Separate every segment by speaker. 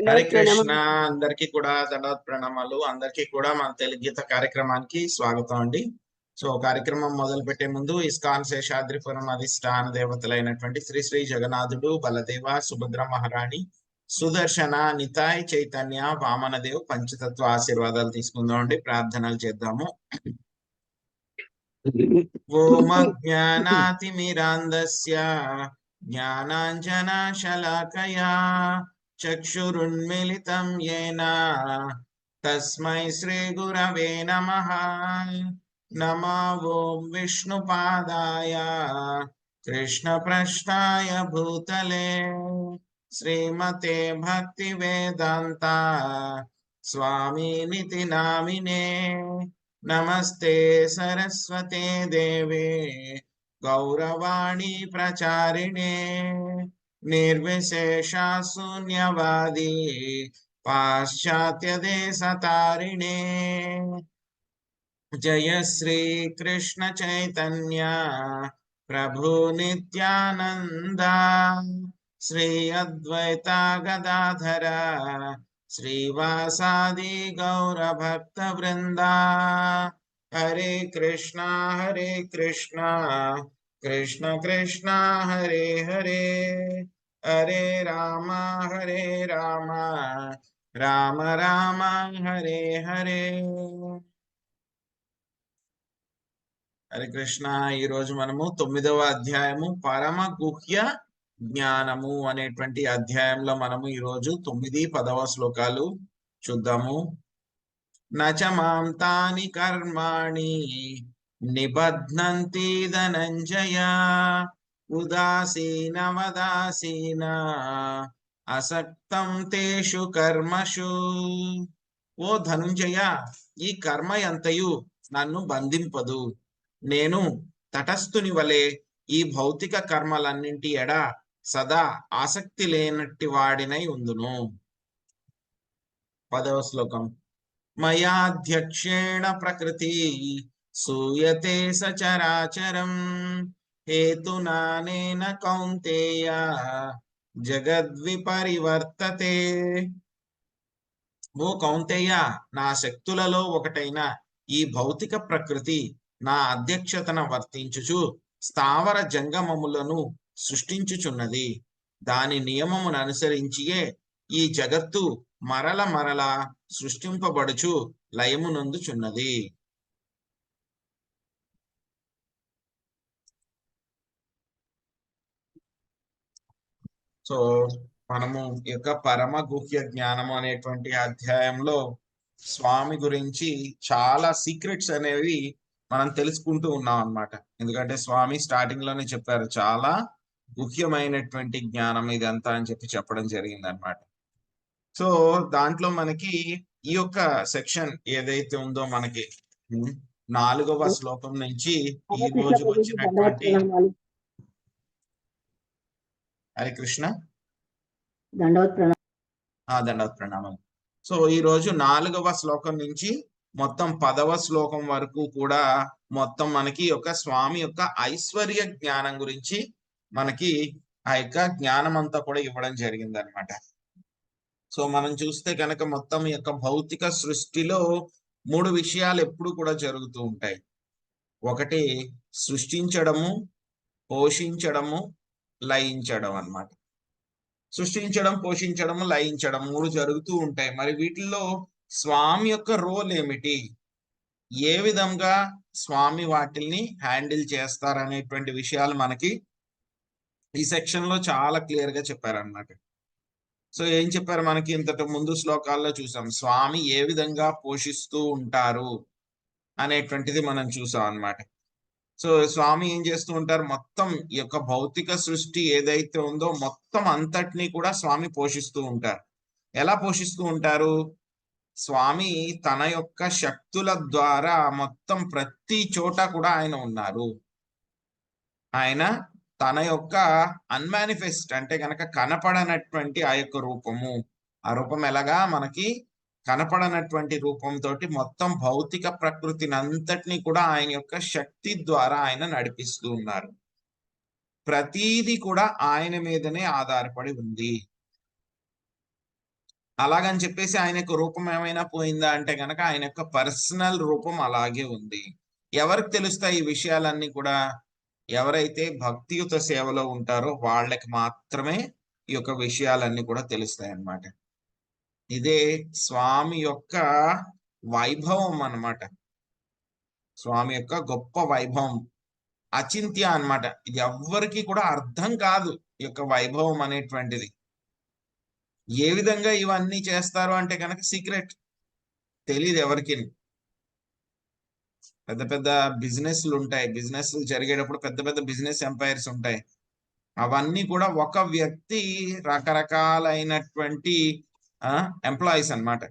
Speaker 1: హరే కృష్ణ. అందరికీ కూడా దండవత్ ప్రణామాలు. అందరికీ కూడా మన తెలుగు గీత కార్యక్రమానికి స్వాగతం అండి. సో కార్యక్రమం మొదలు పెట్టే ముందు ఇస్కాన్ శేషాద్రిపురం అధిష్టాన దేవతలైనటువంటి శ్రీ శ్రీ జగన్నాథుడు, బలదేవ, సుభద్ర మహారాణి, సుదర్శన, నితాయ్, చైతన్య, వామనదేవ్ పంచతత్వ ఆశీర్వాదాలు తీసుకుందాం అండి. ప్రార్థనలు చేద్దాము. ఓం అజ్ఞానాతిమిరాంధస్య జ్ఞానాంజనశలాకయా చక్షురున్మిళితం యేన తస్మై శ్రీ గురవే నమః. నమో ఓం విష్ణుపాదాయ కృష్ణప్రష్టాయ భూతలే శ్రీమతే భక్తి వేదాంత స్వామినితి నామినే. నమస్తే సరస్వతే దేవే గౌరవాణి ప్రచారిణే నిర్విశేష శూన్యవాది పాశ్చాత్య దేశతారిణే. జయ శ్రీ కృష్ణ చైతన్య ప్రభు నిత్యానంద శ్రీ అద్వైత గదాధర శ్రీవాసాది గౌర భక్త వృంద. హరే కృష్ణ కృష్ణ కృష్ణ హరే హరే, హరే రామ రామ రామ హరే హరే. హరే కృష్ణ. ఈరోజు మనము 9వ అధ్యాయము పరమ గుహ్య జ్ఞానము అనేటువంటి అధ్యాయంలో మనము ఈరోజు 9, 10వ శ్లోకాలు చూద్దాము. నచ మాం తాని కర్మాణి నిబధ్నంతి ధనంజయ ఉదాసీన వదాసీన అసక్తం తేషు కర్మషు. ఓ ధనుంజయ, ఈ కర్మ ఎంతయు నన్ను బంధింపదు. నేను తటస్థుని వలె ఈ భౌతిక కర్మలన్నింటి ఎడ సదా ఆసక్తి లేనట్టి వాడినై ఉందును. 10వ శ్లోకం. మయాధ్యక్షేణ ప్రకృతి సూయతే సచరాచరం హేతునానేన కౌంతేయ జగద్విపరివర్తతే. ఓ కౌంతేయ, నా శక్తులలో ఒకటైన ఈ భౌతిక ప్రకృతి నా అధ్యక్షతన వర్తించుచు స్థావర జంగమములను సృష్టించుచున్నది. దాని నియమమును అనుసరించియే ఈ జగత్తు మరల మరల సృష్టింపబడుచు లయమునందుచున్నది. సో మనము ఈ యొక్క పరమ గుహ్య జ్ఞానము అనేటువంటి అధ్యాయంలో స్వామి గురించి చాలా సీక్రెట్స్ అనేవి మనం తెలుసుకుంటూ ఉన్నాం అన్నమాట. ఎందుకంటే స్వామి స్టార్టింగ్ లోనే చెప్పారు, చాలా గుహ్యమైనటువంటి జ్ఞానం ఇదంతా అని చెప్పడం జరిగింది అనమాట. సో దాంట్లో మనకి ఈ యొక్క సెక్షన్ ఏదైతే ఉందో మనకి 4వ శ్లోకం నుంచి ఈ రోజు వచ్చినటువంటి హరే కృష్ణ దండవత్ ప్రణామాలు. సో ఈ రోజు 4వ శ్లోకం నుంచి మొత్తం 10వ శ్లోకం వరకు కూడా మొత్తం మనకి ఒక స్వామి యొక్క ఐశ్వర్య జ్ఞానం గురించి మనకి ఆ యొక్క జ్ఞానం అంతా కూడా ఇవ్వడం జరిగింది అనమాట. సో మనం చూస్తే కనుక మొత్తం ఈ యొక్క భౌతిక సృష్టిలో 3 విషయాలు ఎప్పుడు కూడా జరుగుతూ ఉంటాయి. ఒకటి సృష్టించడము, పోషించడము, లయించడం అన్నమాట. సృష్టించడం, పోషించడం, లయించడం 3 జరుగుతూ ఉంటాయి. మరి వీటిల్లో స్వామి యొక్క రోల్ ఏమిటి, ఏ విధంగా స్వామి వాటిల్ని హ్యాండిల్ చేస్తారనేటువంటి విషయాలు మనకి ఈ సెక్షన్ లో చాలా క్లియర్ గా చెప్పారనమాట. సో ఏం చెప్పారు మనకి ఇంతకు ముందు శ్లోకాల్లో చూసాం, స్వామి ఏ విధంగా పోషిస్తూ ఉంటారు అనేటువంటిది మనం చూసాం అన్నమాట. సో స్వామి ఏం చేస్తూ ఉంటారు, మొత్తం ఈ యొక్క భౌతిక సృష్టి ఏదైతే ఉందో మొత్తం అంతటినీ కూడా స్వామి పోషిస్తూ ఉంటారు. ఎలా పోషిస్తూ ఉంటారు? స్వామి తన యొక్క శక్తుల ద్వారా మొత్తం ప్రతి చోట కూడా ఆయన ఉన్నారు. ఆయన తన యొక్క అన్మానిఫెస్ట్ అంటే కనుక కనపడనటువంటి ఆ యొక్క రూపము, ఆ రూపం ఎలాగా మనకి కనపడనటువంటి రూపంతో మొత్తం భౌతిక ప్రకృతిని అంతటినీ కూడా ఆయన యొక్క శక్తి ద్వారా ఆయన నడిపిస్తూ ఉన్నారు. ప్రతీది కూడా ఆయన మీదనే ఆధారపడి ఉంది. అలాగని చెప్పేసి ఆయన యొక్క రూపం ఏమైనా పోయిందా అంటే గనక ఆయన యొక్క పర్సనల్ రూపం అలాగే ఉంది. ఎవరికి తెలుస్తాయి ఈ విషయాలన్నీ కూడా? ఎవరైతే భక్తియుత సేవలో ఉంటారో వాళ్ళకి మాత్రమే ఈ యొక్క విషయాలన్నీ కూడా తెలుస్తాయి అన్నమాట. ఇదే స్వామి యొక్క వైభవం అన్నమాట. స్వామి యొక్క గొప్ప వైభవం అచింత్య అన్నమాట. ఇది ఎవ్వరికి కూడా అర్థం కాదు ఈ యొక్క వైభవం అనేటువంటిది. ఏ విధంగా ఇవన్నీ చేస్తారు అంటే కనుక సీక్రెట్, తెలియదు ఎవరికి. పెద్ద పెద్ద బిజినెస్లు ఉంటాయి, బిజినెస్ జరిగేటప్పుడు పెద్ద పెద్ద బిజినెస్ ఎంపైర్స్ ఉంటాయి. అవన్నీ కూడా ఒక వ్యక్తి రకరకాలైనటువంటి ఎంప్లాయీస్ అన్నమాట.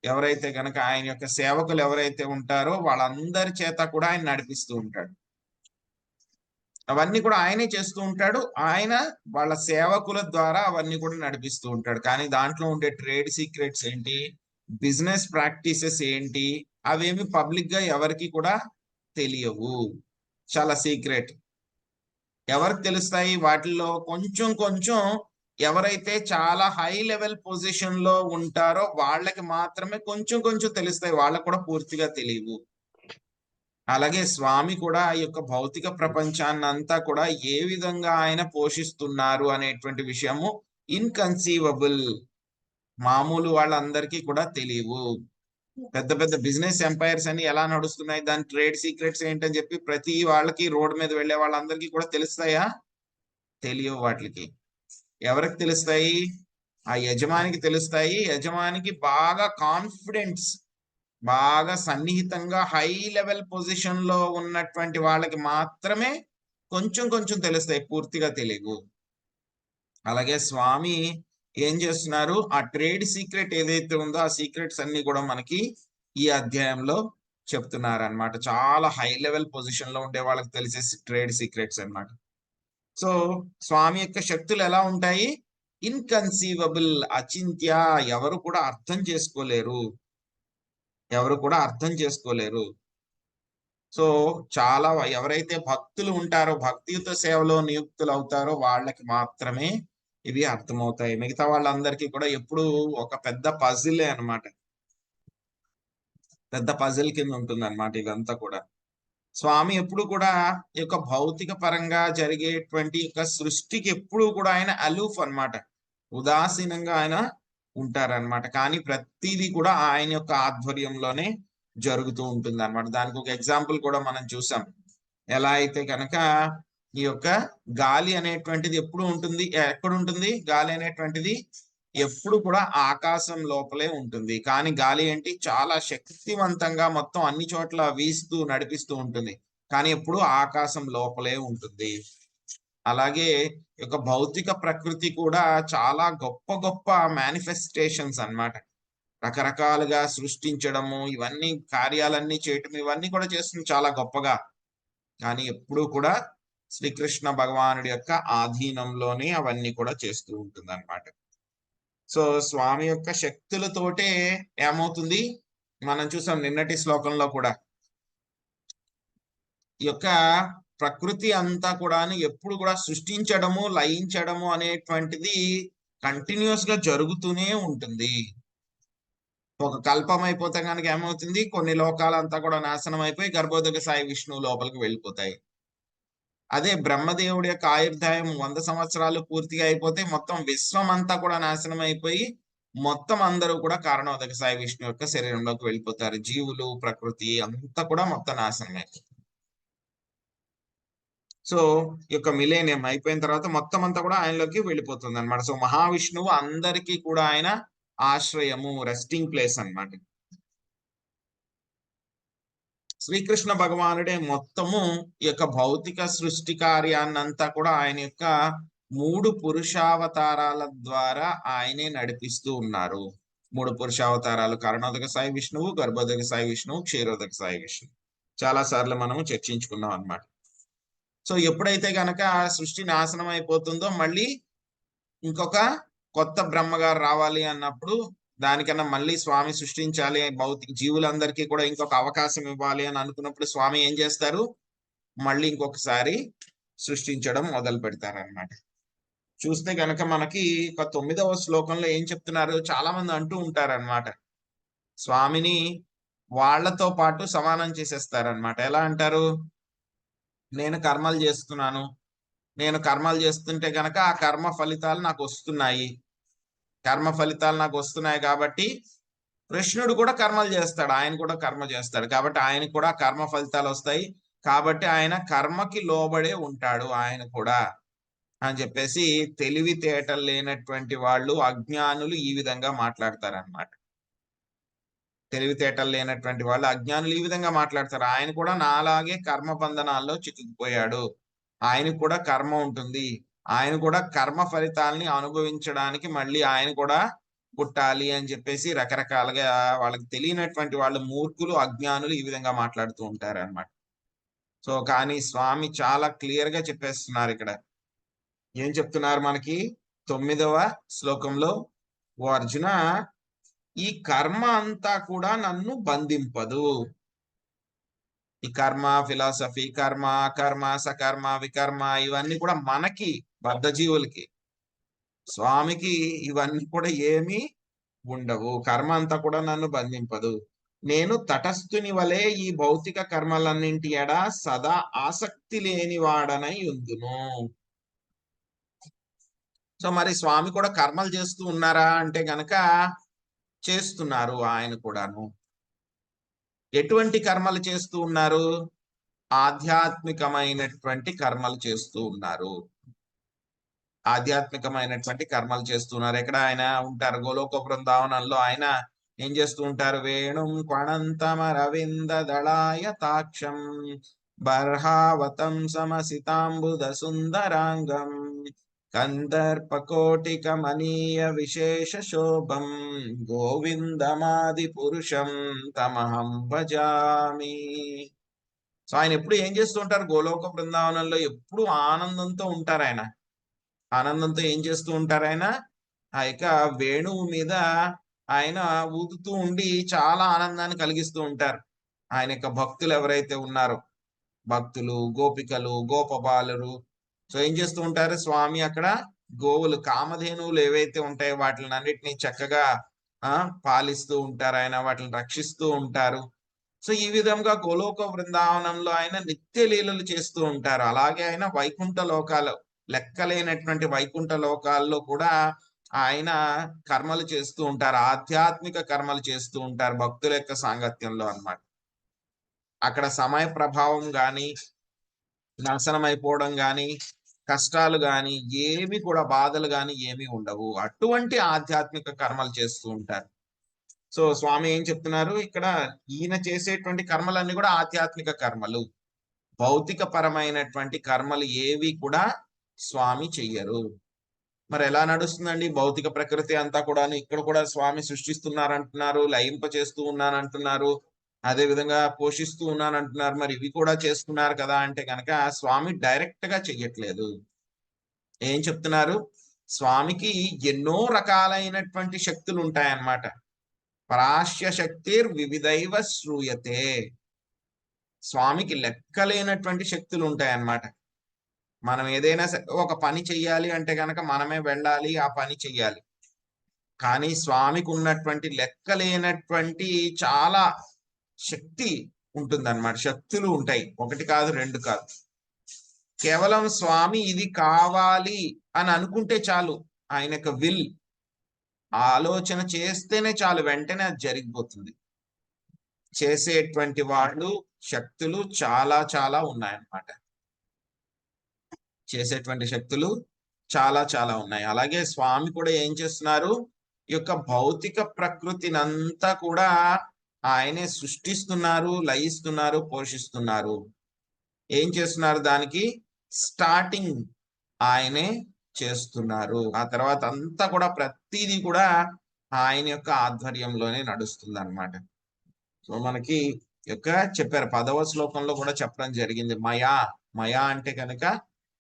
Speaker 1: ఎవరైతే గనక ఆయన యొక్క సేవకులు ఎవరైతే ఉంటారో వాళ్ళందరి చేత కూడా ఆయన నడిపిస్తూ ఉంటాడు. అవన్నీ కూడా ఆయనే చేస్తూ ఉంటాడు. ఆయన వాళ్ళ సేవకుల ద్వారా అవన్నీ కూడా నడిపిస్తూ ఉంటాడు. కానీ దాంట్లో ఉండే ట్రేడ్ సీక్రెట్స్ ఏంటి, బిజినెస్ ప్రాక్టీసెస్ ఏంటి, అవేమి పబ్లిక్ గా ఎవరికి కూడా తెలియవు. చాలా సీక్రెట్. ఎవరికి తెలుస్తాయి? వాటిల్లో కొంచెం కొంచెం ఎవరైతే చాలా హై లెవెల్ పొజిషన్ లో ఉంటారో వాళ్ళకి మాత్రమే కొంచెం కొంచెం తెలుస్తాయి. వాళ్ళకు కూడా పూర్తిగా తెలియవు. అలాగే స్వామి కూడా ఈ యొక్క భౌతిక ప్రపంచాన్ని అంతా కూడా ఏ విధంగా ఆయన పోషిస్తున్నారు అనేటువంటి విషయము ఇన్కన్సీవబుల్. మామూలు వాళ్ళందరికీ కూడా తెలియవు. పెద్ద పెద్ద బిజినెస్ ఎంపైర్స్ అని ఎలా నడుస్తున్నాయి, దాని ట్రేడ్ సీక్రెట్స్ ఏంటని చెప్పి ప్రతి వాళ్ళకి రోడ్ మీద వెళ్లే వాళ్ళందరికీ కూడా తెలుస్తాయా? తెలియవు. వాటికి ఎవరికి తెలుస్తాయి? ఆ యజమానికి తెలుస్తాయి. యజమానికి బాగా కాన్ఫిడెన్స్, బాగా సన్నిహితంగా హై లెవెల్ పొజిషన్ లో ఉన్నటువంటి వాళ్ళకి మాత్రమే కొంచెం కొంచెం తెలుస్తాయి, పూర్తిగా తెలియవు. అలాగే స్వామి ఏం చేస్తున్నారు? ఆ ట్రేడ్ సీక్రెట్ ఏదైతే ఉందో ఆ సీక్రెట్స్ అన్ని కూడా మనకి ఈ అధ్యాయంలో చెప్తున్నారు అన్నమాట. చాలా హై లెవెల్ పొజిషన్ లో ఉండే వాళ్ళకి తెలిసే ట్రేడ్ సీక్రెట్స్ అన్నమాట. సో స్వామి యొక్క శక్తులు ఎలా ఉంటాయి? ఇన్కన్సీవబుల్, అచింత్య. ఎవరు కూడా అర్థం చేసుకోలేరు, ఎవరు కూడా అర్థం చేసుకోలేరు. సో చాలా ఎవరైతే భక్తులు ఉంటారో, భక్తియుత సేవలో నియుక్తులు అవుతారో వాళ్ళకి మాత్రమే ఇవి అర్థమవుతాయి. మిగతా వాళ్ళందరికీ కూడా ఎప్పుడు ఒక పెద్ద పజిలే అన్నమాట. పెద్ద పజిల్ కింద ఉంటుంది అన్నమాట ఇదంతా కూడా. స్వామి ఎప్పుడు కూడా ఈ యొక్క భౌతిక పరంగా జరిగేటువంటి యొక్క సృష్టికి ఎప్పుడు కూడా ఆయన అలూఫ్ అన్నమాట, ఉదాసీనంగా ఆయన ఉంటారన్నమాట. కానీ ప్రతిదీ కూడా ఆయన యొక్క ఆధ్వర్యంలోనే జరుగుతూ ఉంటుంది అన్నమాట. దానికి ఒక ఎగ్జాంపుల్ కూడా మనం చూసాం. ఎలా అయితే కనుక ఈ యొక్క గాలి అనేటువంటిది ఎప్పుడు ఉంటుంది, ఎక్కడ ఉంటుంది? గాలి అనేటువంటిది ఎప్పుడు కూడా ఆకాశం లోపలే ఉంటుంది. కానీ గాలి ఏంటి? చాలా శక్తివంతంగా మొత్తం అన్ని చోట్ల వీస్తూ నడిపిస్తూ ఉంటుంది. కానీ ఎప్పుడు ఆకాశం లోపలే ఉంటుంది. అలాగే ఈ యొక్క భౌతిక ప్రకృతి కూడా చాలా గొప్ప గొప్ప మేనిఫెస్టేషన్స్ అన్నమాట. రకరకాలుగా సృష్టించడము, ఇవన్నీ కార్యాలన్నీ చేయటం, ఇవన్నీ కూడా చేస్తుంది చాలా గొప్పగా. కానీ ఎప్పుడూ కూడా శ్రీకృష్ణ భగవానుడి యొక్క ఆధీనంలోనే అవన్నీ కూడా చేస్తూ ఉంటుంది అన్నమాట. సో స్వామి యొక్క శక్తులతోటే ఏమవుతుంది? మనం చూసాం నిన్నటి శ్లోకంలో కూడా ఈ యొక్క ప్రకృతి అంతా కూడా ఎప్పుడు కూడా సృష్టించడము, లయించడము అనేటువంటిది కంటిన్యూస్ గా జరుగుతూనే ఉంటుంది. ఒక కల్పం అయిపోతే కనుక ఏమవుతుంది? కొన్ని లోకాలంతా కూడా నాశనం అయిపోయి గర్భోదక సాయి విష్ణువు లోపలికి వెళ్ళిపోతాయి. అదే బ్రహ్మదేవుడి యొక్క ఆయుర్దాయం 100 సంవత్సరాలు పూర్తిగా అయిపోతే మొత్తం విశ్వం అంతా కూడా నాశనం అయిపోయి మొత్తం అందరూ కూడా కారణోదక సాయి విష్ణు యొక్క శరీరంలోకి వెళ్ళిపోతారు. జీవులు, ప్రకృతి అంతా కూడా మొత్తం నాశనం అయిపోతుంది. సో ఈ యొక్క మిలేనియం అయిపోయిన తర్వాత మొత్తం అంతా కూడా ఆయనలోకి వెళ్ళిపోతుంది అన్నమాట. సో మహావిష్ణువు అందరికీ కూడా ఆయన ఆశ్రయము, రెస్టింగ్ ప్లేస్ అన్నమాట. శ్రీకృష్ణ భగవానుడే మొత్తము ఈ యొక్క భౌతిక సృష్టి కార్యాన్నంతా కూడా ఆయన యొక్క 3 పురుషావతారాల ద్వారా ఆయనే నడిపిస్తూ ఉన్నారు. 3 పురుషావతారాలు కరుణోదక సాయి విష్ణువు, గర్భోదక సాయి విష్ణువు, క్షీరోదక సాయి విష్ణువు. చాలా సార్లు మనము చర్చించుకున్నాం అన్నమాట. సో ఎప్పుడైతే గనక సృష్టి నాశనం అయిపోతుందో మళ్ళీ ఇంకొక కొత్త బ్రహ్మగారు రావాలి అన్నప్పుడు, దానికన్నా మళ్ళీ స్వామి సృష్టించాలి, భౌతిక జీవులందరికీ కూడా ఇంకొక అవకాశం ఇవ్వాలి అని అనుకున్నప్పుడు స్వామి ఏం చేస్తారు? మళ్ళీ ఇంకొకసారి సృష్టించడం మొదలు పెడతారనమాట. చూస్తే గనక మనకి 9వ శ్లోకంలో ఏం చెప్తున్నారు, చాలా మంది అంటూ ఉంటారనమాట, స్వామిని వాళ్ళతో పాటు సమానం చేసేస్తారనమాట. ఎలా అంటారు, నేను కర్మలు చేస్తున్నాను, నేను కర్మలు చేస్తుంటే గనక ఆ కర్మ ఫలితాలు నాకు వస్తున్నాయి, కర్మ ఫలితాలు నాకు వస్తున్నాయి కాబట్టి కృష్ణుడు కూడా కర్మలు చేస్తాడు, ఆయన కూడా కర్మ చేస్తాడు కాబట్టి ఆయన కూడా కర్మ ఫలితాలు వస్తాయి, కాబట్టి ఆయన కర్మకి లోబడే ఉంటాడు ఆయన కూడా అని చెప్పేసి తెలివితేటలు లేనటువంటి వాళ్ళు, అజ్ఞానులు ఈ విధంగా మాట్లాడతారనమాట. తెలివితేటలు లేనటువంటి వాళ్ళు, అజ్ఞానులు ఈ విధంగా మాట్లాడతారు, ఆయన కూడా నాలాగే కర్మ బంధనాల్లో చిక్కుకుపోయాడు, ఆయనకు కూడా కర్మ ఉంటుంది, ఆయన కూడా కర్మ ఫలితాలని అనుభవించడానికి మళ్ళీ ఆయన కూడా పుట్టాలి అని చెప్పేసి రకరకాలుగా వాళ్ళకి తెలియనటువంటి వాళ్ళు, మూర్ఖులు అజ్ఞానులు ఈ విధంగా మాట్లాడుతూ ఉంటారు అనమాట. సో కానీ స్వామి చాలా క్లియర్ గా చెప్పేస్తున్నారు ఇక్కడ. ఏం చెప్తున్నారు మనకి 9వ శ్లోకంలో, ఓ అర్జున, ఈ కర్మ అంతా కూడా నన్ను బంధింపదు. ఈ కర్మ ఫిలాసఫీ, కర్మ అకర్మ సకర్మ వికర్మ ఇవన్నీ కూడా మనకి బద్ధజీవులకి, స్వామికి ఇవన్నీ కూడా ఏమీ ఉండవు. కర్మ అంతా కూడా నన్ను బంధింపదు. నేను తటస్థుని వలె ఈ భౌతిక కర్మలన్నింటి ఎడ సదా ఆసక్తి లేని వాడనై ఉందును. సో మరి స్వామి కూడా కర్మలు చేస్తూ ఉన్నారా అంటే గనక చేస్తున్నారు ఆయన కూడాను. ఎటువంటి కర్మలు చేస్తూ ఉన్నారు, ఆధ్యాత్మికమైనటువంటి కర్మలు చేస్తూ ఉన్నారు, ఆధ్యాత్మికమైనటువంటి కర్మలు చేస్తున్నారు. ఎక్కడ ఆయన ఉంటారు, గోలోక బృందావనంలో ఆయన ఏం చేస్తూ ఉంటారు, వేణుం క్వణంతమరవింద దళాయ తాక్షం బర్హావతం సమసితాంబుద సుందరాంగం కందర్పకోటికమనీయ విశేష శోభం గోవిందమాది పురుషం తమహం భజామి. సో ఆయన ఎప్పుడు ఏం చేస్తూ ఉంటారు, గోలోక బృందావనంలో ఎప్పుడు ఆనందంతో ఉంటారు ఆయన. ఆనందంతో ఏం చేస్తూ ఉంటారు ఆయన, ఆ యొక్క వేణువు మీద ఆయన ఊదుతూ ఉండి చాలా ఆనందాన్ని కలిగిస్తూ ఉంటారు. ఆయన యొక్క భక్తులు ఎవరైతే ఉన్నారో, భక్తులు, గోపికలు, గోపబాలురు, సో ఏం చేస్తూ ఉంటారు, స్వామి అక్కడ గోవులు, కామధేనువులు ఏవైతే ఉంటాయో వాటిని అన్నిటినీ చక్కగా పాలిస్తూ ఉంటారు ఆయన, వాటిని రక్షిస్తూ ఉంటారు. సో ఈ విధంగా గోలోక బృందావనంలో ఆయన నిత్య లీలలు చేస్తూ ఉంటారు. అలాగే ఆయన వైకుంఠ లోకాలు, లెక్కలేనటువంటి వైకుంఠ లోకాల్లో కూడా ఆయన కర్మలు చేస్తూ ఉంటారు, ఆధ్యాత్మిక కర్మలు చేస్తూ ఉంటారు భక్తుల యొక్క సాంగత్యంలో అన్నమాట. అక్కడ సమయ ప్రభావం గాని, నాశనం అయిపోవడం గాని, కష్టాలు గాని, ఏమి కూడా బాధలు గాని ఏమి ఉండవు. అటువంటి ఆధ్యాత్మిక కర్మలు చేస్తూ ఉంటారు. సో స్వామి ఏం చెప్తున్నారు ఇక్కడ, ఈయన చేసేటువంటి కర్మలన్నీ కూడా ఆధ్యాత్మిక కర్మలు, భౌతిక పరమైనటువంటి కర్మలు ఏవి కూడా స్వామి చెయ్యరు. మరి ఎలా నడుస్తుందండి భౌతిక ప్రకృతి అంతా కూడా, ఇక్కడ కూడా స్వామి సృష్టిస్తున్నారంటున్నారు, లయింప చేస్తూ ఉన్నానంటున్నారు, అదే విధంగా పోషిస్తూ ఉన్నానంటున్నారు, మరి ఇవి కూడా చేస్తున్నారు కదా అంటే కనుక స్వామి డైరెక్ట్ గా చెయ్యట్లేదు. ఏం చెప్తున్నారు, స్వామికి ఎన్నో రకాలైనటువంటి శక్తులు ఉంటాయన్నమాట. పరాశ్య శక్తిర్ వివిధైవ శ్రూయతే, స్వామికి లెక్కలేనటువంటి శక్తులు ఉంటాయన్నమాట. మనం ఏదైనా ఒక పని చెయ్యాలి అంటే గనక మనమే వెళ్ళాలి, ఆ పని చెయ్యాలి. కానీ స్వామికి ఉన్నటువంటి లెక్కలేనటువంటి చాలా శక్తి ఉంటుందన్నమాట, శక్తులు ఉంటాయి, ఒకటి కాదు రెండు కాదు. కేవలం స్వామి ఇది కావాలి అని అనుకుంటే చాలు, ఆయన యొక్క విల్, ఆలోచన చేస్తేనే చాలు, వెంటనే అది జరిగిపోతుంది. చేసేటువంటి వాళ్ళు శక్తులు చాలా చాలా ఉన్నాయన్నమాట, చేసేటువంటి శక్తులు చాలా చాలా ఉన్నాయి. అలాగే స్వామి కూడా ఏం చేస్తున్నారు, ఈ యొక్క భౌతిక ప్రకృతినంతా కూడా ఆయనే సృష్టిస్తున్నారు, లయిస్తున్నారు, పోషిస్తున్నారు. ఏం చేస్తున్నారు, దానికి స్టార్టింగ్ ఆయనే చేస్తున్నారు, ఆ తర్వాత అంతా కూడా ప్రతిదీ కూడా ఆయన యొక్క ఆధ్వర్యంలోనే నడుస్తుంది అన్నమాట. సో మనకి యొక్క చెప్పారు 10వ శ్లోకంలో కూడా చెప్పడం జరిగింది, మయా, మయా అంటే కనుక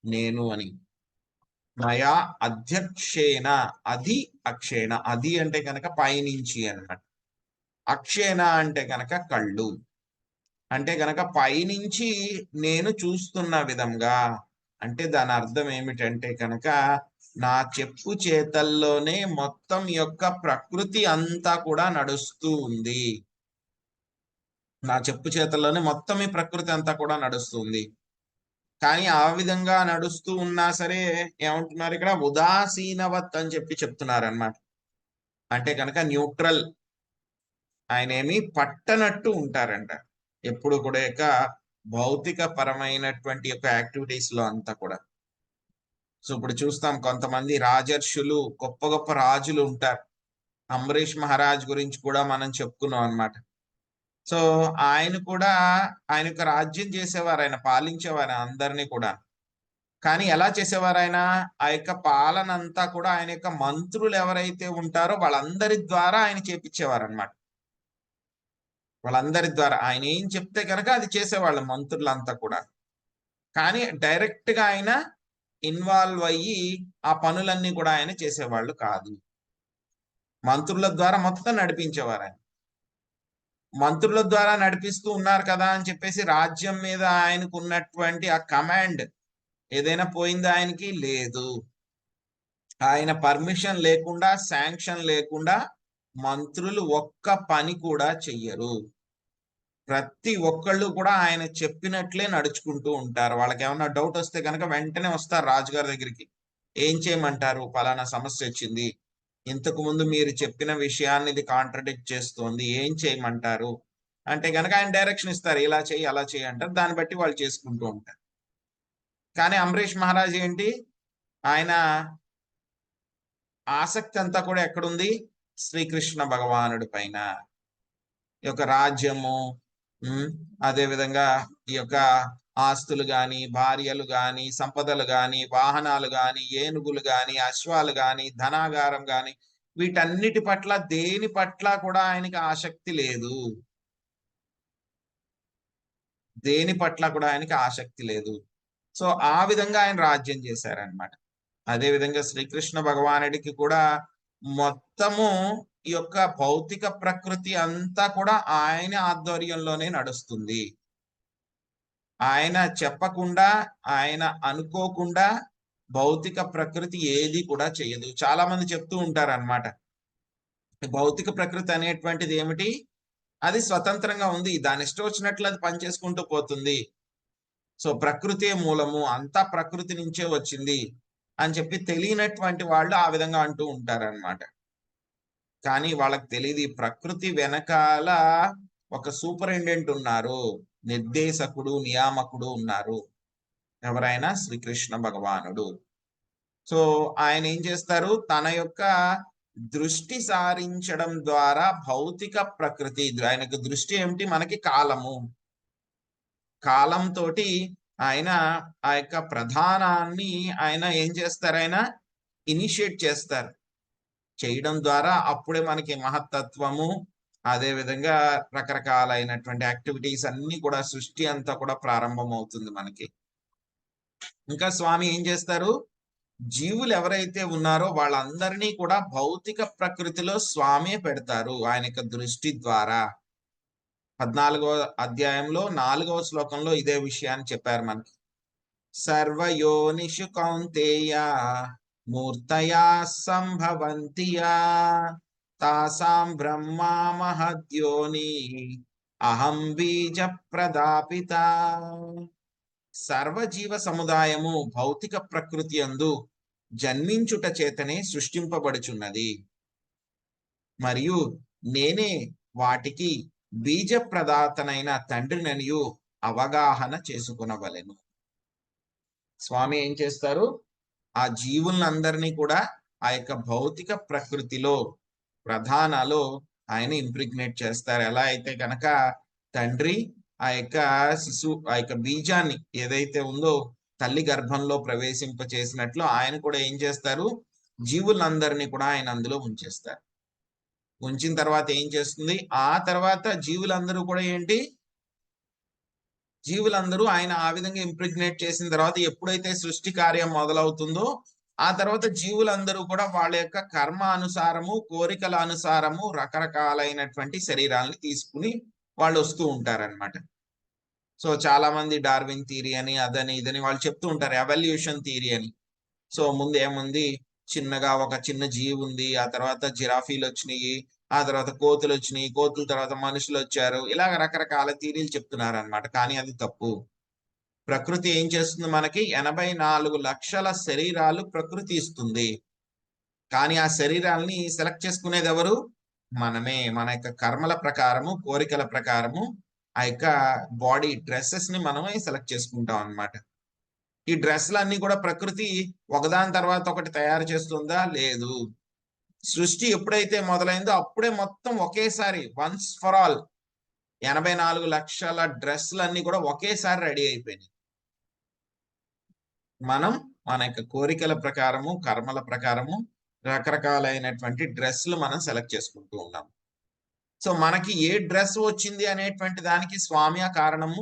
Speaker 1: నేను అని, మయా అధ్యక్షేణ, అది అక్షేణ, అది అంటే కనుక పైనుంచి అన్నమాట, అక్షేణ అంటే కనుక కళ్ళు, అంటే కనుక పైనుంచి నేను చూస్తున్న విధంగా, అంటే దాని అర్థం ఏమిటంటే కనుక నా చెప్పు చేతల్లోనే మొత్తం యొక్క ప్రకృతి అంతా కూడా నడుస్తూ ఉంది. నా చెప్పు చేతల్లోనే మొత్తం ఈ ప్రకృతి అంతా కూడా నడుస్తుంది. కానీ ఆ విధంగా నడుస్తూ ఉన్నా సరే ఏమంటున్నారు ఇక్కడ, ఉదాసీనవత్ అని చెప్తున్నారు అన్నమాట. అంటే కనుక న్యూట్రల్, ఆయన ఏమి పట్టనట్టు ఉంటారంట ఎప్పుడు కూడా యొక్క భౌతిక పరమైనటువంటి యొక్క యాక్టివిటీస్ లో అంతా కూడా. సో ఇప్పుడు చూస్తాం కొంతమంది రాజర్షులు, గొప్ప గొప్ప రాజులు ఉంటారు. అంబరీష్ మహారాజ్ గురించి కూడా మనం చెప్పుకున్నాం అన్నమాట. సో ఆయన కూడా ఆయన యొక్క రాజ్యం చేసేవారు, ఆయన పాలించేవారు అందరినీ కూడా. కానీ ఎలా చేసేవారు ఆయన, ఆ యొక్క పాలన అంతా కూడా ఆయన యొక్క మంత్రులు ఎవరైతే ఉంటారో వాళ్ళందరి ద్వారా ఆయన చేపించేవారు అనమాట. వాళ్ళందరి ద్వారా ఆయన ఏం చెప్తే కనుక అది చేసేవాళ్ళు మంత్రులంతా కూడా. కానీ డైరెక్ట్ గా ఆయన ఇన్వాల్వ్ అయ్యి ఆ పనులన్నీ కూడా ఆయన చేసేవాళ్ళు కాదు. మంత్రుల ద్వారా మొత్తం నడిపించేవారు ఆయన. మంత్రుల ద్వారా నడిపిస్తూ ఉన్నారు కదా అని చెప్పేసి రాజ్యం మీద ఆయనకు ఉన్నటువంటి ఆ కమాండ్ ఏదైనా పోయిందా ఆయనకి? లేదు. ఆయన పర్మిషన్ లేకుండా, శాంక్షన్ లేకుండా మంత్రులు ఒక్క పని కూడా చెయ్యరు. ప్రతి ఒక్కళ్ళు కూడా ఆయన చెప్పినట్లే నడుచుకుంటూ ఉంటారు. వాళ్ళకి ఏమన్నా డౌట్ వస్తే కనుక వెంటనే వస్తారు రాజుగారి దగ్గరికి. ఏం చేయమంటారు? పలానా సమస్య వచ్చింది, ఇంతకు ముందు మీరు చెప్పిన విషయాన్ని ఇది కాంట్రడిక్ట్ చేస్తోంది, ఏం చేయమంటారు అంటే కనుక ఆయన డైరెక్షన్ ఇస్తారు, ఇలా చేయి అలా చేయి అంటారు. దాన్ని బట్టి వాళ్ళు చేసుకుంటూ ఉంటారు. కానీ అంబరీష్ మహారాజ్ ఏంటి, ఆయన ఆసక్తి అంతా కూడా ఎక్కడుంది? శ్రీకృష్ణ భగవానుడి పైన. ఈ యొక్క రాజ్యము, అదే విధంగా ఈ యొక్క ఆస్తులు గాని, భార్యలు గాని, సంపదలు గాని, వాహనాలు గాని, ఏనుగులు గాని, అశ్వాలు గాని, ధనాగారం గాని, వీటన్నిటి పట్ల దేని పట్ల కూడా ఆయనకి ఆసక్తి లేదు. దేని పట్ల కూడా ఆయనకి ఆసక్తి లేదు. సో ఆ విధంగా ఆయన రాజ్యం చేశారనమాట. అదే విధంగా శ్రీకృష్ణ భగవానుడికి కూడా మొత్తము ఈ యొక్క భౌతిక ప్రకృతి అంతా కూడా ఆయన ఆధ్వర్యంలోనే నడుస్తుంది. ఆయన చెప్పకుండా, ఆయన అనుకోకుండా భౌతిక ప్రకృతి ఏది కూడా చేయదు. చాలా మంది చెప్తూ ఉంటారు అన్నమాట, భౌతిక ప్రకృతి అనేటువంటిది ఏమిటి, అది స్వతంత్రంగా ఉంది, దాని ఇష్టం వచ్చినట్లు అది పనిచేసుకుంటూ పోతుంది. సో ప్రకృతే మూలము, అంతా ప్రకృతి నుంచే వచ్చింది అని చెప్పి తెలియనటువంటి వాళ్ళు ఆ విధంగా అంటూ ఉంటారన్నమాట. కానీ వాళ్ళకి తెలియదు, ప్రకృతి వెనకాల ఒక సూపరింటెండెంట్ ఉన్నారు, నిర్దేశకుడు, నియామకుడు ఉన్నారు. ఎవరైనా? శ్రీకృష్ణ భగవానుడు. సో ఆయన ఏం చేస్తారు, తన యొక్క దృష్టి సారించడం ద్వారా భౌతిక ప్రకృతి, ఆయనకు దృష్టి ఏమిటి, మనకి కాలము, కాలంతో ఆయన ఆ యొక్క ప్రధానాన్ని ఆయన ఏం చేస్తారు, ఆయన ఇనిషియేట్ చేస్తారు. చేయడం ద్వారా అప్పుడే మనకి మహత్తత్వము, అదే విధంగా రకరకాలైనటువంటి యాక్టివిటీస్ అన్ని కూడా, సృష్టి అంతా కూడా ప్రారంభం అవుతుంది మనకి. ఇంకా స్వామి ఏం చేస్తారు, జీవులు ఎవరైతే ఉన్నారో వాళ్ళందరినీ కూడా భౌతిక ప్రకృతిలో స్వామి పెడతారు ఆయన యొక్క దృష్టి ద్వారా. 14వ అధ్యాయంలో 4వ శ్లోకంలో ఇదే విషయాన్ని చెప్పారు మనకి. సర్వయోనిషు కౌంతేయ మూర్తయా సంభవంతియా తాసాం బ్రహ్మా మహద్యోని అహం బీజ ప్రదాపిత. సర్వజీవ సముదాయము భౌతిక ప్రకృతి యందు జన్మించుట చేతనే సృష్టింపబడుచున్నది, మరియు నేనే వాటికి బీజ ప్రదాతనైన తండ్రిననియు అవగాహన చేసుకునవలెను. స్వామి ఏం చేస్తారు, ఆ జీవులందరినీ కూడా ఆ యొక్క భౌతిక ప్రకృతిలో, ప్రధానాలో ఆయన ఇంప్రిగ్నేట్ చేస్తారు. ఎలా అయితే కనుక తండ్రి ఆ యొక్క ఆ యొక్క బీజాన్ని ఏదైతే ఉందో తల్లి గర్భంలో ప్రవేశింప చేసినట్లు ఆయన కూడా ఏం చేస్తారు, జీవులందరినీ కూడా ఆయన అందులో ఉంచేస్తారు. ఉంచిన తర్వాత ఏం చేస్తుంది, ఆ తర్వాత జీవులందరూ కూడా ఏంటి, జీవులందరూ ఆయన ఆ విధంగా ఇంప్రిగ్నేట్ చేసిన తర్వాత ఎప్పుడైతే సృష్టి కార్యం మొదలవుతుందో ఆ తర్వాత జీవులందరూ కూడా వాళ్ళ యొక్క కర్మ అనుసారము, కోరికల అనుసారము రకరకాలైనటువంటి శరీరాలని తీసుకుని వాళ్ళు వస్తూ ఉంటారన్నమాట. సో చాలా మంది డార్విన్ థియరీ అని అదని ఇదని వాళ్ళు చెప్తూ ఉంటారు, ఎవల్యూషన్ థియరీ అని. సో ముందు ఏముంది, చిన్నగా ఒక చిన్న జీవి ఉంది, ఆ తర్వాత జిరాఫీలు వచ్చినాయి, ఆ తర్వాత కోతులు వచ్చినాయి, కోతుల తర్వాత మనుషులు వచ్చారు, ఇలాగ రకరకాల థియరీలు చెప్తున్నారు అనమాట. కానీ అది తప్పు. ప్రకృతి ఏం చేస్తుంది, మనకి 84 లక్షల శరీరాలు ప్రకృతి ఇస్తుంది. కానీ ఆ శరీరాల్ని సెలెక్ట్ చేసుకునేది ఎవరు, మనమే. మన యొక్క కర్మల ప్రకారము, కోరికల ప్రకారము ఆ యొక్క బాడీ డ్రెస్సెస్ ని మనమే సెలెక్ట్ చేసుకుంటాం అన్నమాట. ఈ డ్రెస్సులన్నీ కూడా ప్రకృతి ఒకదాని తర్వాత ఒకటి తయారు చేస్తుందా, లేదు. సృష్టి ఎప్పుడైతే మొదలైందో అప్పుడే మొత్తం ఒకేసారి వన్స్ ఫర్ ఆల్ 84 లక్షల డ్రెస్సులన్నీ కూడా ఒకేసారి రెడీ అయిపోయినాయి. మనం మన యొక్క కోరికల ప్రకారము, కర్మల ప్రకారము రకరకాలైనటువంటి డ్రెస్సులు మనం సెలెక్ట్ చేసుకుంటూ ఉన్నాం. సో మనకి ఏ డ్రెస్ వచ్చింది అనేటువంటి దానికి స్వామి ఆ కారణము.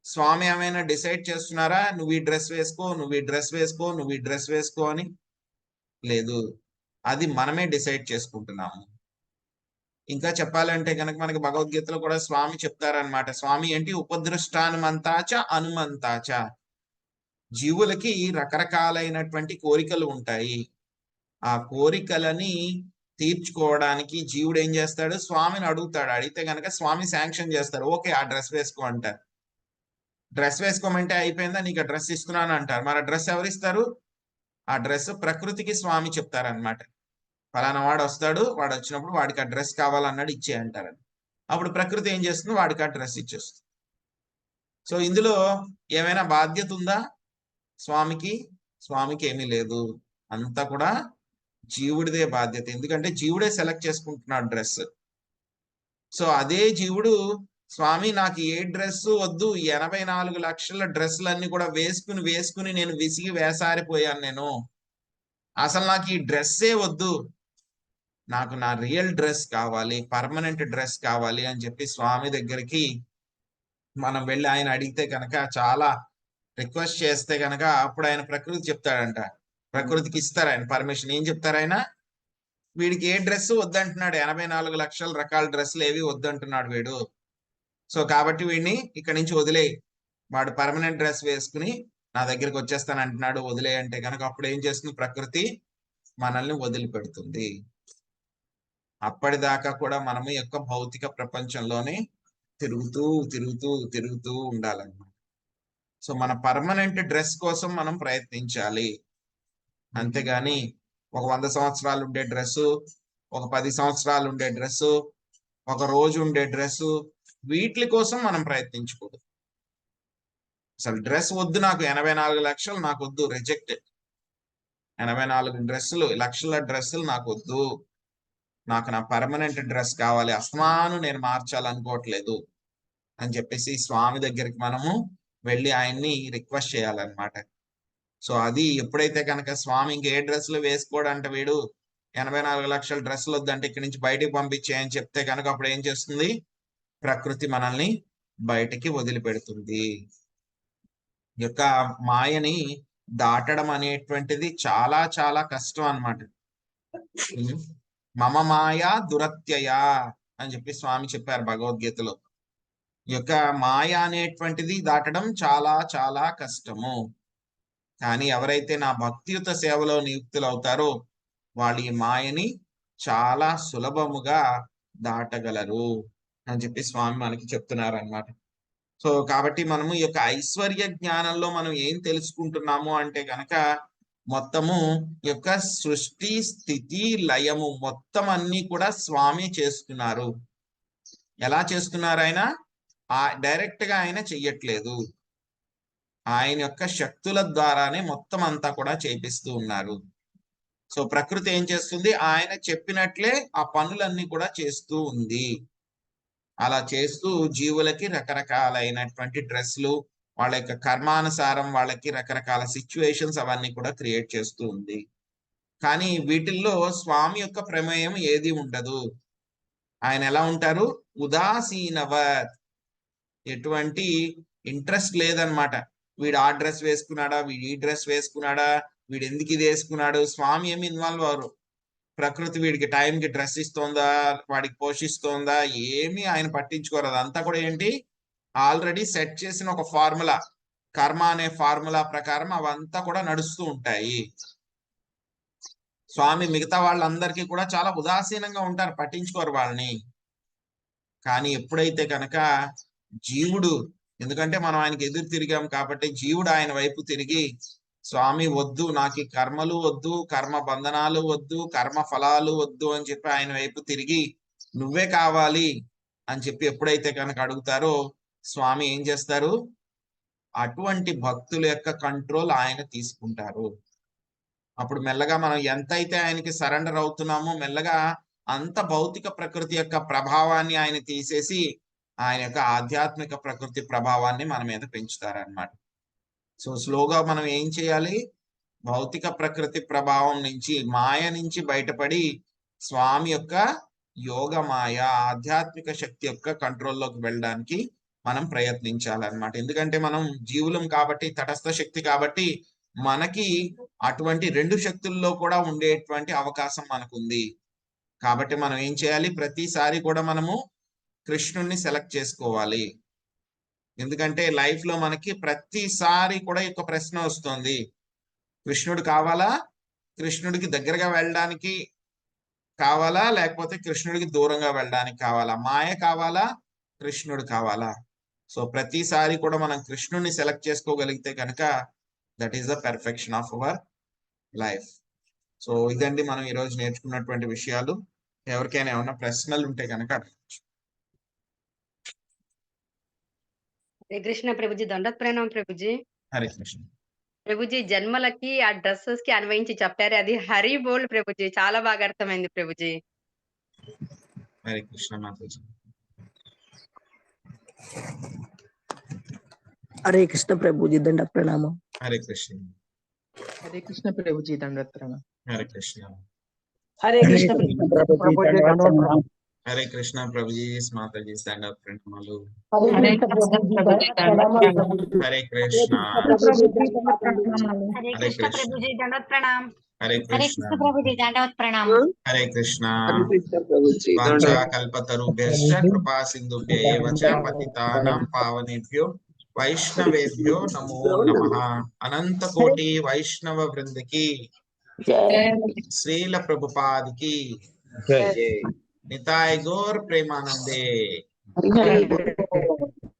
Speaker 1: స్వామి ఏమైనా డిసైడ్ చేస్తున్నారా, నువ్వు ఈ డ్రెస్ వేసుకో, నువ్వు ఈ డ్రెస్ వేసుకో, నువ్వు ఈ డ్రెస్ వేసుకో అని? లేదు, అది మనమే డిసైడ్ చేసుకుంటున్నాము. ఇంకా చెప్పాలంటే కనుక మనకి భగవద్గీతలో కూడా స్వామి చెప్తారనమాట. స్వామి ఏంటి, ఉపదృష్టానుమంతాచ అనుమంతాచ. జీవులకి రకరకాలైనటువంటి కోరికలు ఉంటాయి. ఆ కోరికలని తీర్చుకోవడానికి జీవుడు ఏం చేస్తాడు, స్వామిని అడుగుతాడు. అడిగితే కనుక స్వామి శాంక్షన్ చేస్తారు, ఓకే ఆ డ్రెస్ వేసుకో అంటారు. డ్రెస్ వేసుకోమంటే అయిపోయిందా, నీకు ఆ డ్రెస్ ఇస్తున్నాను అంటారు. మరి ఆ డ్రెస్ ఎవరిస్తారు, ఆ డ్రెస్ ప్రకృతికి స్వామి చెప్తారనమాట. ఫలానా వాడు వస్తాడు, వాడు వచ్చినప్పుడు వాడికి ఆ డ్రెస్ కావాలన్నాడు, ఇచ్చే అంటారని. అప్పుడు ప్రకృతి ఏం చేస్తుంది, వాడికి ఆ డ్రెస్ ఇచ్చేస్తుంది. సో ఇందులో ఏమైనా బాధ్యత ఉందా స్వామికి? స్వామికి ఏమీ లేదు, అంతా కూడా జీవుడిదే బాధ్యత. ఎందుకంటే జీవుడే సెలెక్ట్ చేసుకుంటున్నాడు డ్రెస్. సో అదే జీవుడు, స్వామి నాకు ఏ డ్రెస్ వద్దు, 84 లక్షల డ్రెస్సులన్నీ కూడా వేసుకుని వేసుకుని నేను విసిగి వేసారిపోయాను, నేను అసలు నాకు ఈ డ్రెస్సే వద్దు, నాకు నా రియల్ డ్రెస్ కావాలి, పర్మనెంట్ డ్రెస్ కావాలి అని చెప్పి స్వామి దగ్గరికి మనం వెళ్ళి ఆయన అడిగితే కనుక, చాలా రిక్వెస్ట్ చేస్తే కనుక అప్పుడు ఆయన ప్రకృతి చెప్తాడంట. ప్రకృతికి ఇస్తారు ఆయన పర్మిషన్. ఏం చెప్తారు ఆయన, వీడికి ఏ డ్రెస్ వద్దంటున్నాడు, 84 లక్షల రకాల డ్రెస్సులు ఏవి వద్దంటున్నాడు వీడు. సో కాబట్టి వీడిని ఇక్కడి నుంచి వదిలేయి, వాడు పర్మనెంట్ డ్రెస్ వేసుకుని నా దగ్గరికి వచ్చేస్తాను అంటున్నాడు, వదిలే అంటే కనుక అప్పుడు ఏం చేస్తుంది ప్రకృతి, మనల్ని వదిలిపెడుతుంది. అప్పటిదాకా కూడా మనము యొక్క భౌతిక ప్రపంచంలోనే తిరుగుతూ తిరుగుతూ తిరుగుతూ ఉండాలన్నమాట. సో మన పర్మనెంట్ డ్రెస్ కోసం మనం ప్రయత్నించాలి. అంతేగాని ఒక 100 సంవత్సరాలు ఉండే డ్రెస్సు, ఒక 10 సంవత్సరాలు ఉండే డ్రెస్సు, ఒక రోజు ఉండే డ్రెస్సు, వీటి కోసం మనం ప్రయత్నించకూడదు. అసలు డ్రెస్ వద్దు నాకు, 84 లక్షలు నాకు వద్దు, రిజెక్టెడ్. 84 లక్షల డ్రెస్సులు నాకు వద్దు, నాకు నా పర్మనెంట్ డ్రెస్ కావాలి, అస్మాను నేను మార్చాలనుకోవట్లేదు అని చెప్పేసి స్వామి దగ్గరికి మనము వెళ్ళి ఆయన్ని రిక్వెస్ట్ చేయాలన్నమాట. సో అది ఎప్పుడైతే కనుక స్వామి ఇంక ఏ డ్రెస్సులు వేసుకోవడంటే వీడు 84 లక్షల డ్రెస్సులు వద్దంటే ఇక్కడి నుంచి బయటికి పంపించేయని చెప్తే కనుక అప్పుడు ఏం చేస్తుంది, ప్రకృతి మనల్ని బయటికి వదిలిపెడుతుంది. యొక్క మాయని దాటడం అనేటువంటిది చాలా చాలా కష్టం అన్నమాట. మమ మాయా దురత్యయ అని చెప్పి స్వామి చెప్పారు భగవద్గీతలో. ఈ యొక్క మాయ అనేటువంటిది దాటడం చాలా చాలా కష్టము. కానీ ఎవరైతే నా భక్తియుత సేవలో నియుక్తులు అవుతారో వాళ్ళు ఈ మాయని చాలా సులభముగా దాటగలరు అని చెప్పి స్వామి మనకి చెప్తున్నారు అన్నమాట. సో కాబట్టి మనము ఈ యొక్క ఐశ్వర్య జ్ఞానంలో మనం ఏం తెలుసుకుంటున్నాము అంటే కనుక, మొత్తము యొక్క సృష్టి స్థితి లయము మొత్తం అన్ని కూడా స్వామి చేస్తున్నారు. ఎలా చేస్తున్నారు ఆయన, డైరెక్ట్ గా ఆయన చెయ్యట్లేదు, ఆయన యొక్క శక్తుల ద్వారానే మొత్తం అంతా కూడా చేపిస్తూ ఉన్నారు. సో ప్రకృతి ఏం చేస్తుంది, ఆయన చెప్పినట్లే ఆ పనులన్నీ కూడా చేస్తూ ఉంది. అలా చేస్తూ జీవులకి రకరకాలైనటువంటి డ్రెస్సులు, వాళ్ళ యొక్క కర్మానుసారం వాళ్ళకి రకరకాల సిచ్యువేషన్స్ అవన్నీ కూడా క్రియేట్ చేస్తూ ఉంది. కానీ వీటిల్లో స్వామి యొక్క ప్రమేయం ఏది ఉండదు. ఆయన ఎలా ఉంటారు, ఉదాసీనవత్, ఎటువంటి ఇంట్రెస్ట్ లేదనమాట. వీడు ఆ డ్రెస్ వేసుకున్నాడా, వీడు ఈ డ్రెస్ వేసుకున్నాడా, వీడు ఎందుకు ఇది వేసుకున్నాడు, స్వామి ఏమి ఇన్వాల్వ్ అవ్వరు. ప్రకృతి వీడికి టైంకి డ్రెస్ ఇస్తోందా, వాడికి పోషిస్తోందా, ఏమీ ఆయన పట్టించుకోరు. అదంతా కూడా ఏంటి, ఆల్రెడీ సెట్ చేసిన ఒక ఫార్ములా, కర్మ అనే ఫార్ములా ప్రకారం అవంతా కూడా నడుస్తూ ఉంటాయి. స్వామి మిగతా వాళ్ళందరికీ కూడా చాలా ఉదాసీనంగా ఉంటారు, పట్టించుకోరు వాళ్ళని. కానీ ఎప్పుడైతే కనుక జీవుడు, ఎందుకంటే మనం ఆయనకి ఎదురు తిరిగాం కాబట్టి జీవుడు ఆయన వైపు తిరిగి, స్వామి వద్దు, నాకు కర్మలు వద్దు, కర్మ బంధనాలు వద్దు, కర్మ ఫలాలు వద్దు అని చెప్పి ఆయన వైపు తిరిగి నువ్వే కావాలి అని చెప్పి ఎప్పుడైతే కనుక అడుగుతారో స్వామి ఏం చేస్తారు, అటువంటి భక్తుల యొక్క కంట్రోల్ ఆయన తీసుకుంటారు. అప్పుడు మెల్లగా మనం ఎంతైతే ఆయనకి సరెండర్ అవుతున్నామో మెల్లగా అంత భౌతిక ప్రకృతి యొక్క ప్రభావాన్ని ఆయన తీసేసి ఆయన యొక్క ఆధ్యాత్మిక ప్రకృతి ప్రభావాన్ని మన మీద పెంచుతారన్నమాట. సో స్లోగా మనం ఏం చేయాలి, భౌతిక ప్రకృతి ప్రభావం నుంచి, మాయ నుంచి బయటపడి స్వామి యొక్క యోగ మాయ ఆధ్యాత్మిక శక్తి యొక్క కంట్రోల్లోకి వెళ్ళడానికి మనం ప్రయత్నించాలన్నమాట. ఎందుకంటే మనం జీవులం కాబట్టి, తటస్థ శక్తి కాబట్టి మనకి అటువంటి రెండు శక్తుల్లో కూడా ఉండేటువంటి అవకాశం మనకుంది. కాబట్టి మనం ఏం చేయాలి, ప్రతిసారి కూడా మనము కృష్ణుణ్ణి సెలెక్ట్ చేసుకోవాలి. ఎందుకంటే లైఫ్ లో మనకి ప్రతిసారి కూడా ఒక ప్రశ్న వస్తుంది, కృష్ణుడు కావాలా, కృష్ణుడికి దగ్గరగా వెళ్ళడానికి కావాలా, లేకపోతే కృష్ణుడికి దూరంగా వెళ్ళడానికి కావాలా, మాయ కావాలా, కృష్ణుడు కావాలా. సో ప్రతిసారి కూడా మనం కృష్ణుడిని సెలెక్ట్ చేసుకోగలిగితే కనుక that is the perfection of our life. So ఇదండి మనం ఈరోజు నేర్చుకున్నటువంటి విషయాలు. ఎవరికైనా ఏమైనా ప్రశ్నలు ఉంటే కనుక అడగచ్చు.
Speaker 2: హరే కృష్ణ ప్రభుజీ, దండత్ ప్రణామం ప్రభుజీ.
Speaker 1: హరే కృష్ణ
Speaker 2: ప్రభుజీ, జన్మలకి ఆ డ్రెస్సెస్ కి అన్వయించి చెప్పారు, అది హరి బోల్ ప్రభుజీ, చాలా బాగా అర్థమైంది ప్రభుజీ.
Speaker 1: హరే కృష్ణ మాతాజీ.
Speaker 3: హరే కృష్ణ ప్రభుజీ, దండత్ ప్రణామం.
Speaker 1: హరే కృష్ణ.
Speaker 4: హరే కృష్ణ ప్రభుజీ, దండత్ ప్రణామం.
Speaker 1: హరే కృష్ణ.
Speaker 3: హరే కృష్ణ ప్రభుజీ, దండత్ ప్రణామం.
Speaker 1: హరే కృష్ణ ప్రభుజీ, మాతాజీ దండత్ ప్రణామాలు.
Speaker 4: హరే కృష్ణ ప్రభుజీ, దండత్ ప్రణామం.
Speaker 1: హరే కృష్ణ.
Speaker 5: హరే కృష్ణ ప్రభుజీ, దండవత్ ప్రణామం.
Speaker 1: హరే కృష్ణ
Speaker 5: ప్రభుజీ, దండవత్ ప్రణామం.
Speaker 1: హరే కృష్ణ.
Speaker 3: ప్రభుజీ,
Speaker 1: వాంఛా కల్పతరుభ్యశ్చ కృపా సింధుభ్య ఏవ చ పతితానాం పావనేభ్యో వైష్ణవేభ్యో నమో నమః. అనంత కోటి వైష్ణవ వృందకి, శ్రీల ప్రభుపాదికి, నితాయ్ గౌర్ ప్రేమానందే.